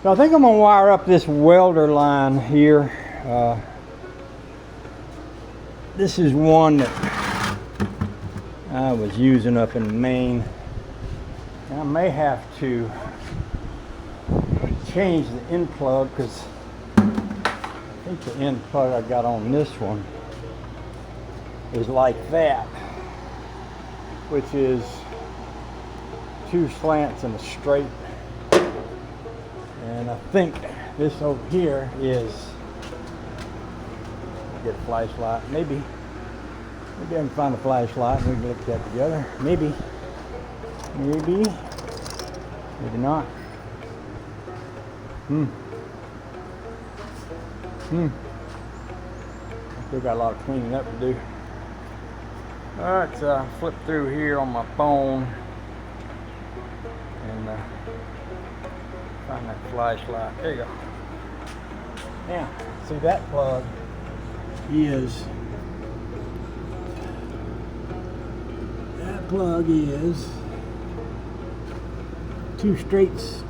So I think I'm gonna wire up this welder line here. This is one that I was using up in Maine. I may have to change the end plug because I think the end plug I got on this one is like that, which is 2 slants and a straight. And I think this over here is, get a flashlight, maybe I can find a flashlight and we can look at that together. Maybe not. I still got a lot of cleaning up to do. Alright, flip through here on my phone and find that flashlight. There you go. Now, see that plug is 2 straights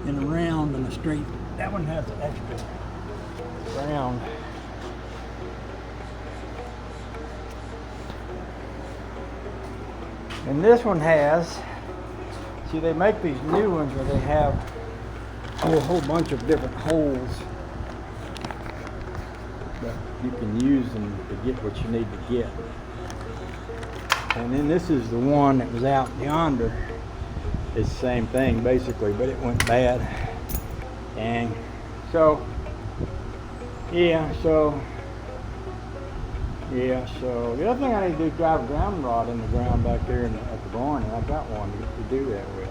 and a round and a straight. That one has an extra round. And this one has, see, they make these new ones where they have a whole bunch of different holes that you can use them to get what you need to get. And then this is the one that was out yonder. It's the same thing basically, but it went bad. And so the other thing I need to do is drive a ground rod in the ground back there at the barn, and I've got one to do that with.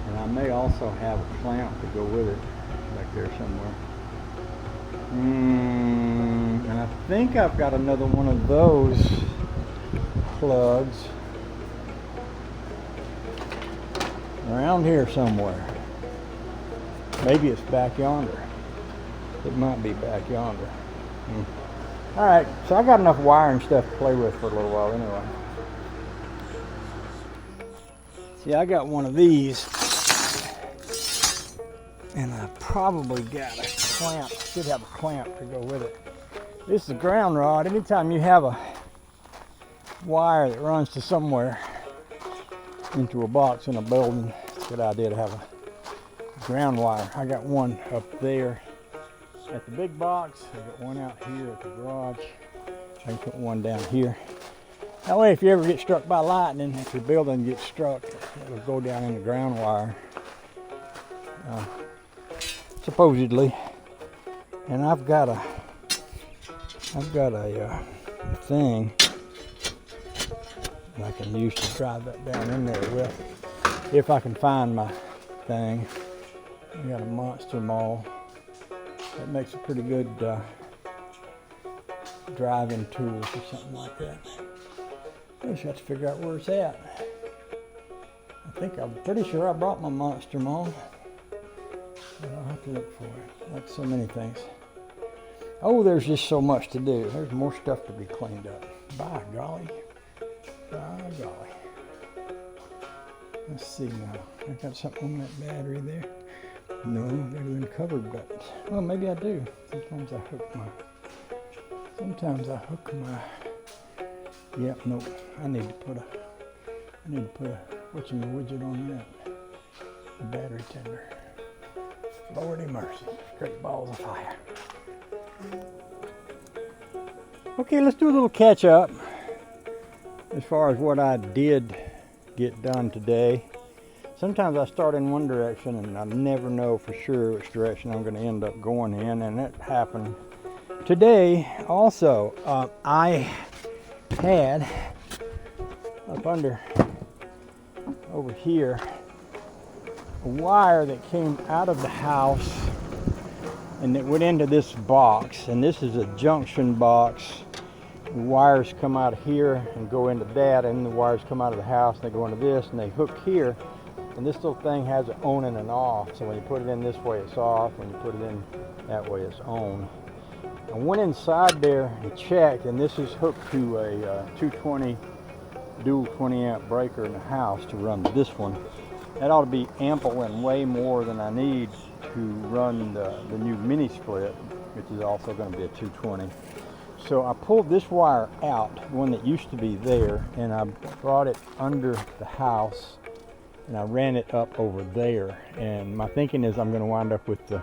And I may also have a clamp to go with it back there somewhere. And I think I've got another one of those plugs around here somewhere. Maybe it's back yonder. It might be back yonder. Alright, so I got enough wiring stuff to play with for a little while anyway. See, I got one of these, and I probably got a clamp. Should have a clamp to go with it. This is a ground rod. Anytime you have a wire that runs to somewhere into a box in a building, it's a good idea to have a ground wire. I got one up there at the big box. I got one out here at the garage. I can put one down here. That way, if you ever get struck by lightning, if your building gets struck, it'll go down in the ground wire. Supposedly. And I've got a thing that I can use to drive that down in there with, if I can find my thing. I got a monster maul. That makes a pretty good driving tool or something like that. I just have to figure out where it's at. I'm pretty sure I brought my monster maul. But I'll have to look for it, like so many things. Oh, there's just so much to do. There's more stuff to be cleaned up. By golly. By golly. Let's see now. I got something on that battery there. No, they're in covered buttons. Well, maybe I do. Sometimes I hook my. Yep, nope. I need to put a widget on that. A battery tender. Lordy mercy. Great balls of fire. Okay, let's do a little catch up as far as what I did get done today. Sometimes I start in one direction and I never know for sure which direction I'm going to end up going in, and that happened today also. I had up over here a wire that came out of the house and it went into this box, and this is a junction box. The wires come out of here and go into that, and the wires come out of the house and they go into this and they hook here. And this little thing has an on and an off. So when you put it in this way, it's off. When you put it in that way, it's on. I went inside there and checked, and this is hooked to a 220 dual 20 amp breaker in the house to run this one. that ought to be ample and way more than I need to run the new mini split, which is also going to be a 220. So I pulled this wire out, the one that used to be there, and I brought it under the house and I ran it up over there. And my thinking is I'm going to wind up with the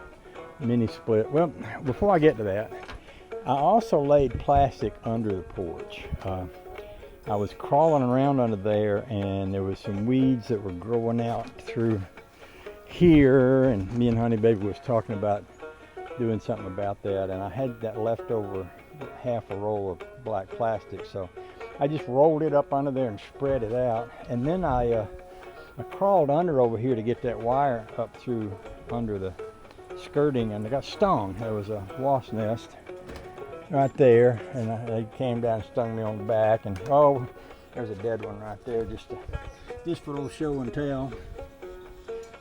mini split. Well, before I get to that, I also laid plastic under the porch. I was crawling around under there, and there was some weeds that were growing out through here, and me and Honey Baby was talking about doing something about that, and I had that leftover half a roll of black plastic, so I just rolled it up under there and spread it out. And then I crawled under over here to get that wire up through under the skirting, and I got stung. There was a wasp nest right there, and they came down and stung me on the back, and oh, there's a dead one right there, just for a little show and tell.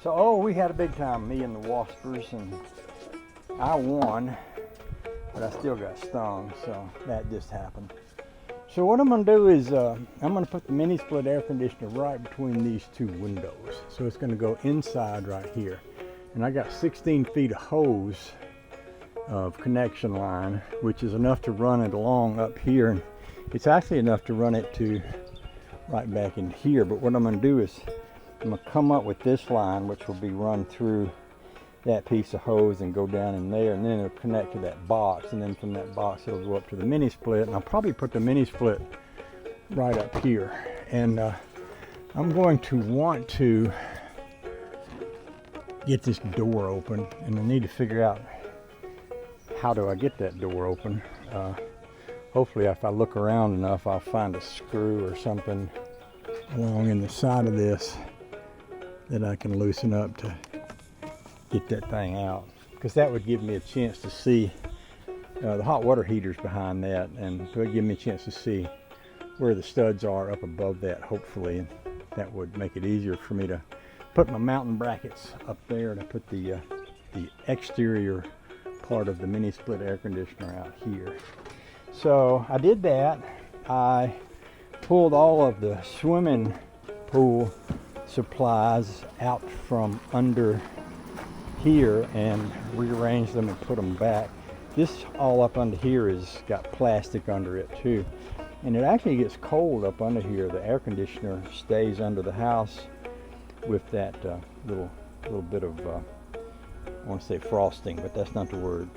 So, oh, we had a big time, me and the waspers, and I won, but I still got stung, so that just happened. So what I'm going to do is I'm going to put the mini split air conditioner right between these two windows. So it's going to go inside right here. And I got 16 feet of hose of connection line, which is enough to run it along up here. And it's actually enough to run it to right back in here. But what I'm going to do is I'm going to come up with this line, which will be run through that piece of hose and go down in there, and then it'll connect to that box, and then from that box it'll go up to the mini split, and I'll probably put the mini split right up here. And I'm going to want to get this door open, and I need to figure out how do I get that door open. Hopefully if I look around enough I'll find a screw or something along in the side of this that I can loosen up to get that thing out, because that would give me a chance to see the hot water heaters behind that, and it would give me a chance to see where the studs are up above that, hopefully, and that would make it easier for me to put my mounting brackets up there to put the exterior part of the mini split air conditioner out here. So I did that. I pulled all of the swimming pool supplies out from under here and rearrange them and put them back. This all up under here is got plastic under it too, and it actually gets cold up under here. The air conditioner stays under the house with that little bit of I want to say frosting, but that's not the word,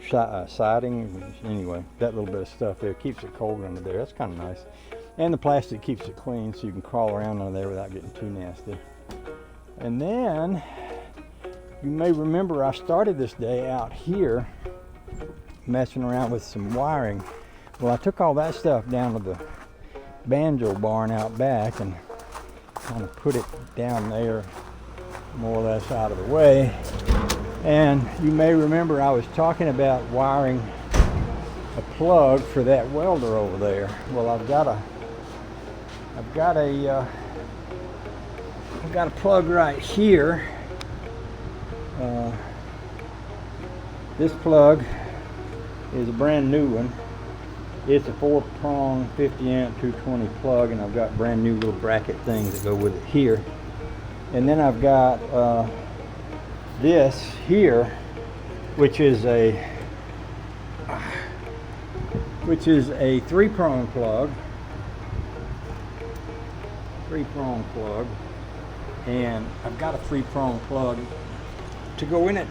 siding. Anyway, that little bit of stuff there keeps it cold under there. That's kind of nice, and the plastic keeps it clean so you can crawl around under there without getting too nasty. And then you may remember I started this day out here messing around with some wiring. Well, I took all that stuff down to the banjo barn out back and kind of put it down there more or less out of the way. And you may remember I was talking about wiring a plug for that welder over there. Well, I've got a plug right here. This plug is a brand new one. It's a 4-prong 50 amp 220 plug, and I've got brand new little bracket things that go with it here. And then I've got this here, which is a 3-prong plug. And I've got a 3-prong plug to go in it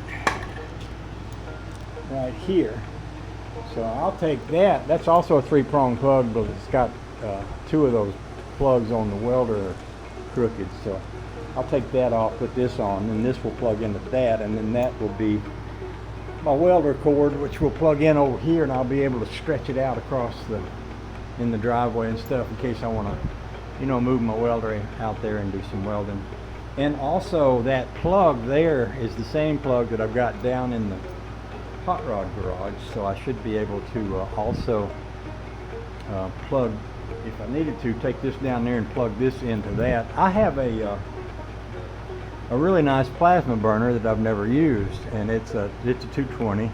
right here. So I'll take that. That's also a 3-prong plug, but it's got 2 of those plugs on the welder crooked. So I'll take that off, put this on, and this will plug into that, and then that will be my welder cord, which will plug in over here, and I'll be able to stretch it out across in the driveway and stuff in case I want to, move my welder out there and do some welding. And also that plug there is the same plug that I've got down in the hot rod garage, so I should be able to also plug, if I needed to, take this down there and plug this into that. I have a really nice plasma burner that I've never used, and it's a 220,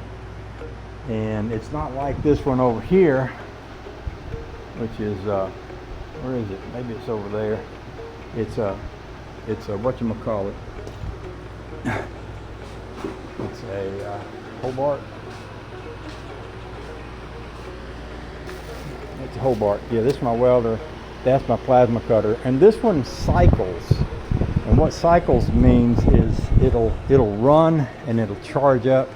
and it's not like this one over here, which is where is it? Maybe it's over there. It's a whatchamacallit, a Hobart. It's a Hobart. Yeah, this is my welder. That's my plasma cutter. And this one cycles. And what cycles means is it'll run and it'll charge up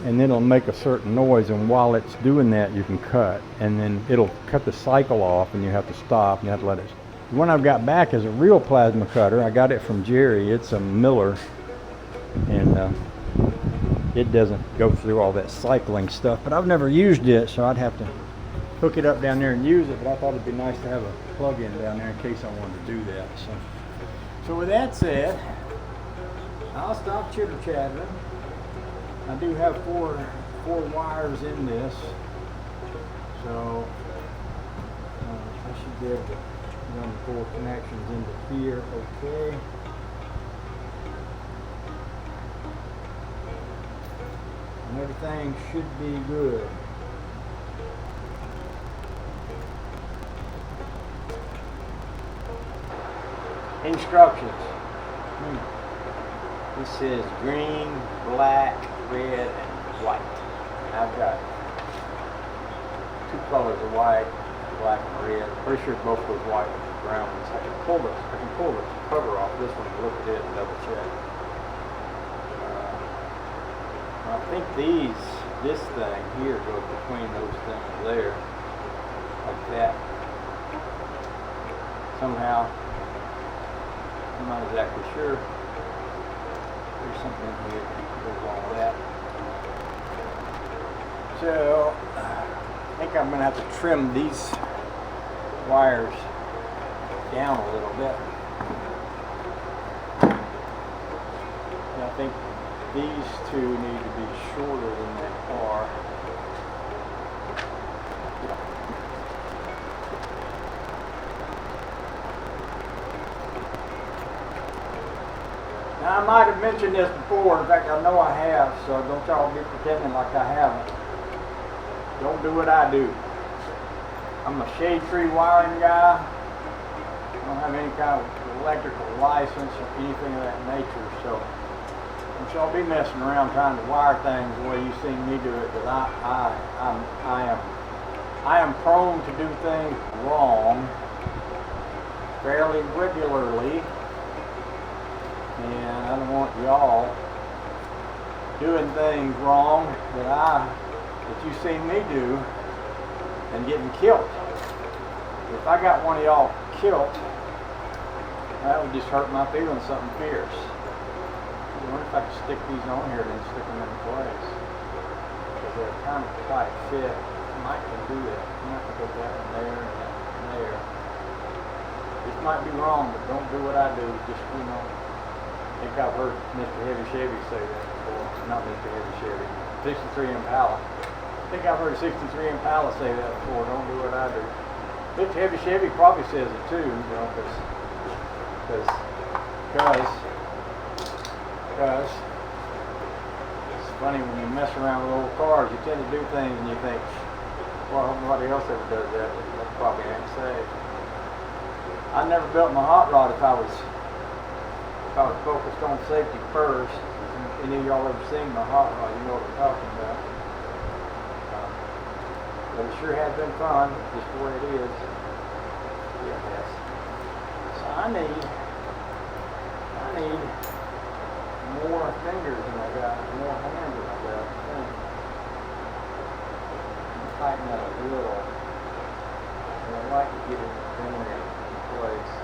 and then it'll make a certain noise, and while it's doing that you can cut, and then it'll cut the cycle off and you have to stop and you have to let it. The one I've got back is a real plasma cutter. I got it from Jerry. It's a Miller, and it doesn't go through all that cycling stuff, but I've never used it, so I'd have to hook it up down there and use it, but I thought it'd be nice to have a plug-in down there in case I wanted to do that. So with that said, I'll stop chitter-chattering. I do have four wires in this, so I should be able to run the 4 connections into here okay. And everything should be good. Instructions. This says green, black, red, and white. I've got 2 colors of white, black and red. I'm pretty sure both those white and brown ones. I can pull the cover off this one and look at it and double check. I think this thing here goes between those things there, like that. Somehow, I'm not exactly sure. There's something in here that goes along with that. So, I think I'm going to have to trim these wires down a little bit. And I think these 2 need to be shorter than they are. Now, I might have mentioned this before. In fact, I know I have, so don't y'all be pretending like I haven't. Don't do what I do. I'm a shade tree wiring guy. I don't have any kind of electrical license or anything of that nature, so don't y'all be messing around trying to wire things the way you seen me do it, because I am prone to do things wrong fairly regularly. And I don't want y'all doing things wrong that you seen me do and getting killed. If I got one of y'all killed, that would just hurt my feelings something fierce. I wonder if I could stick these on here and then stick them in place, because they're kind of tight fit. I might can do that. I might can put that one there and that one there. This might be wrong, but don't do what I do. Just, I think I've heard Mr. Heavy Chevy say that before. Not Mr. Heavy Chevy. 63 Impala. I think I've heard 63 Impala say that before. Don't do what I do. Mr. Heavy Chevy probably says it too, because it's funny when you mess around with old cars, you tend to do things and you think, well, I hope nobody else ever does that. That probably ain't safe. I never built my hot rod if I was focused on safety first. If any of y'all ever seen my hot rod, you know what I'm talking about. But it sure has been fun, just the way it is. Yes. So I need more fingers than I got, more hands than I got. Tighten that a little. And I'd like to get it in there in place.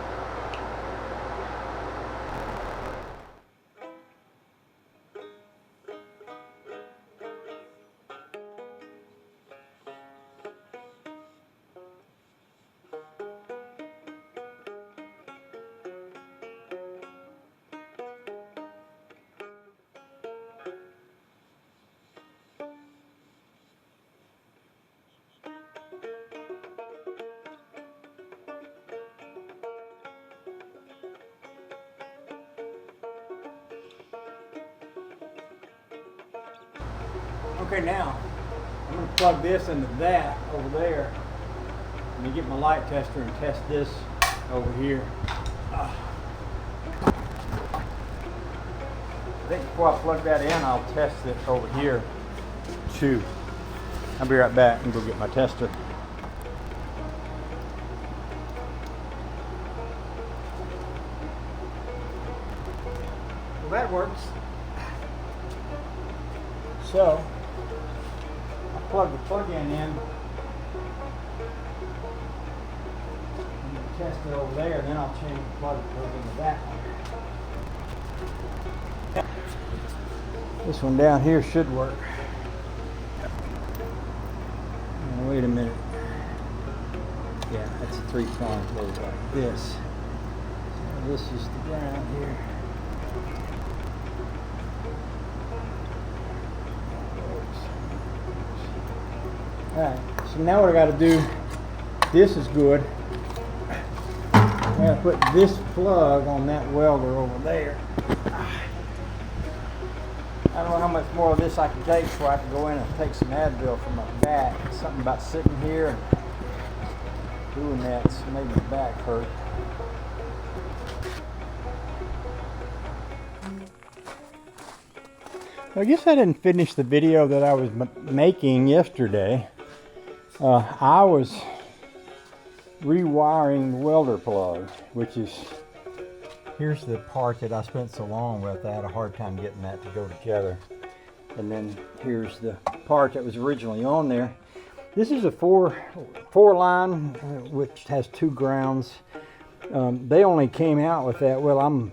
Okay, now I'm going to plug this into that over there. Let me get my light tester and test this over here. think before I plug that in, I'll test it over here too. I'll be right back and go get my tester. Well, that works. So, I'll plug the plug-in in. Test it over there, and then I'll change the plug that goes into that one. This one down here should work. Now, wait a minute. Yeah, that's a 3-prong plug like this. So this is the ground here. Alright, so now what I got to do, this is good. I'm going to put this plug on that welder over there. I don't know how much more of this I can take before I can go in and take some Advil from my back. Something about sitting here and doing that's made my back hurt. I guess I didn't finish the video that I was making yesterday. I was rewiring the welder plug, which is, here's the part that I spent so long with. I had a hard time getting that to go together. And then here's the part that was originally on there. This is a four line, which has 2 grounds. They only came out with that, well, I'm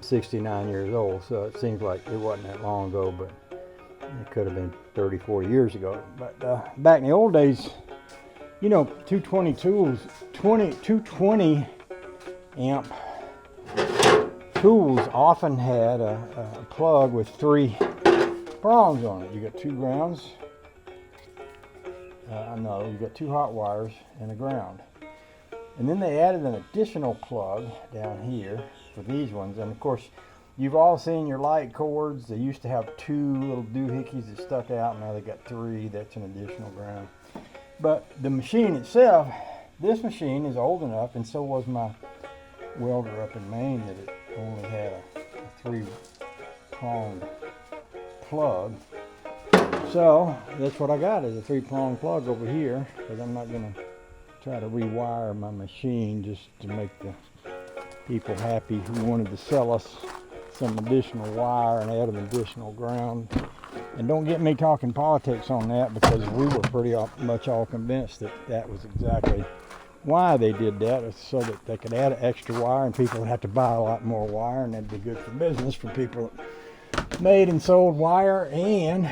69 years old, so it seems like it wasn't that long ago, but it could have been 30, 40 years ago. But back in the old days, you know, 220 amp tools often had a plug with 3 prongs on it. You got 2 grounds. No, you got 2 hot wires and a ground. And then they added an additional plug down here for these ones. And of course, you've all seen your light cords. They used to have 2 little doohickeys that stuck out. Now they got 3. That's an additional ground. But the machine itself, this machine is old enough, and so was my welder up in Maine, that it only had a 3-pronged plug. So that's what I got, is a 3-pronged plug over here, because I'm not going to try to rewire my machine just to make the people happy who wanted to sell us some additional wire and add an additional ground. And don't get me talking politics on that, because we were pretty much all convinced that that was exactly why they did that, so that they could add an extra wire and people would have to buy a lot more wire, and that'd be good for business for people that made and sold wire and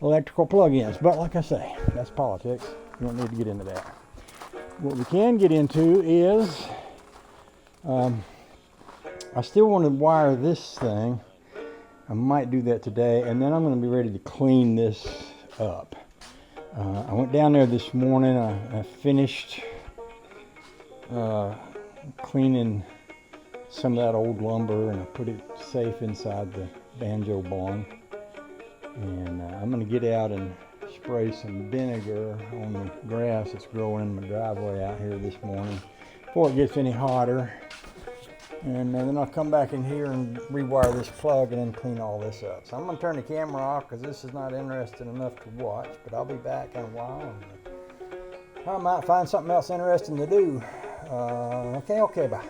electrical plug-ins. But like I say, that's politics. You don't need to get into that. What we can get into is I still want to wire this thing. I might do that today, and then I'm going to be ready to clean this up. I went down there this morning. I finished cleaning some of that old lumber, and I put it safe inside the banjo barn. And I'm going to get out and spray some vinegar on the grass that's growing in my driveway out here this morning before it gets any hotter. And then I'll come back in here and rewire this plug and then clean all this up. So I'm going to turn the camera off because this is not interesting enough to watch, but I'll be back in a while. And I might find something else interesting to do. Okay, bye.